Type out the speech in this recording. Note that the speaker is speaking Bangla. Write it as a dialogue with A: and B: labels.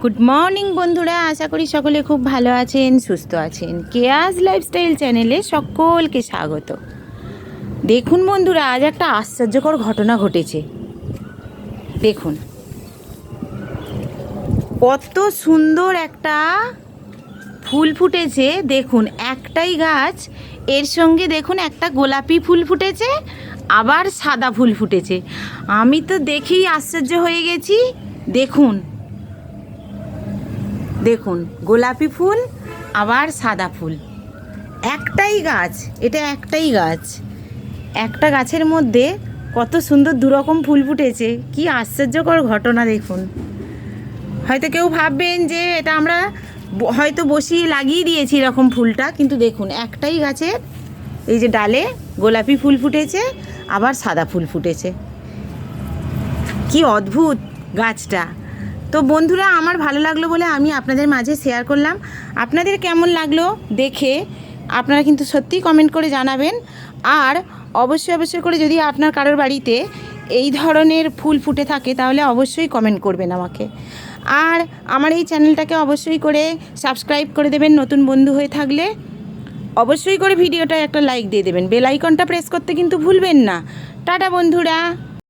A: গুড মর্নিং বন্ধুরা, আশা করি সকলে খুব ভালো আছেন, সুস্থ আছেন। কেয়াস লাইফস্টাইল চ্যানেলে সকলকে স্বাগত। দেখুন বন্ধুরা, আজ একটা আশ্চর্যকর ঘটনা ঘটেছে। দেখুন কত সুন্দর একটা ফুল ফুটেছে। দেখুন একটাই গাছ, এর সঙ্গে দেখুন একটা গোলাপি ফুল ফুটেছে, আবার সাদা ফুল ফুটেছে। আমি তো দেখেই আশ্চর্য হয়ে গেছি। দেখুন দেখুন গোলাপি ফুল আবার সাদা ফুল, একটাই গাছ, এটা একটাই গাছ। একটা গাছের মধ্যে কত সুন্দর দুরকম ফুল ফুটেছে, কি আশ্চর্যকর ঘটনা। দেখুন, হয়তো কেউ ভাববেন যে এটা আমরা হয়তো বসিয়ে লাগিয়ে দিয়েছি এরকম ফুলটা, কিন্তু দেখুন একটাই গাছের এই যে ডালে গোলাপি ফুল ফুটেছে, আবার সাদা ফুল ফুটেছে। কি অদ্ভুত গাছটা। তো বন্ধুরা, আমার ভালো লাগলো বলে আমি আপনাদের মাঝে শেয়ার করলাম। আপনাদের কেমন লাগলো দেখে আপনারা কিন্তু সত্যিই কমেন্ট করে জানাবেন। আর অবশ্যই করে যদি আপনার কারোর বাড়িতে এই ধরনের ফুল ফুটে থাকে তাহলে অবশ্যই কমেন্ট করবেন আমাকে। আর আমার এই চ্যানেলটাকে অবশ্যই করে সাবস্ক্রাইব করে দেবেন, নতুন বন্ধু হয়ে থাকলে অবশ্যই করে ভিডিওটায় একটা লাইক দিয়ে দেবেন, বেল আইকনটা প্রেস করতে কিন্তু ভুলবেন না। টাটা বন্ধুরা।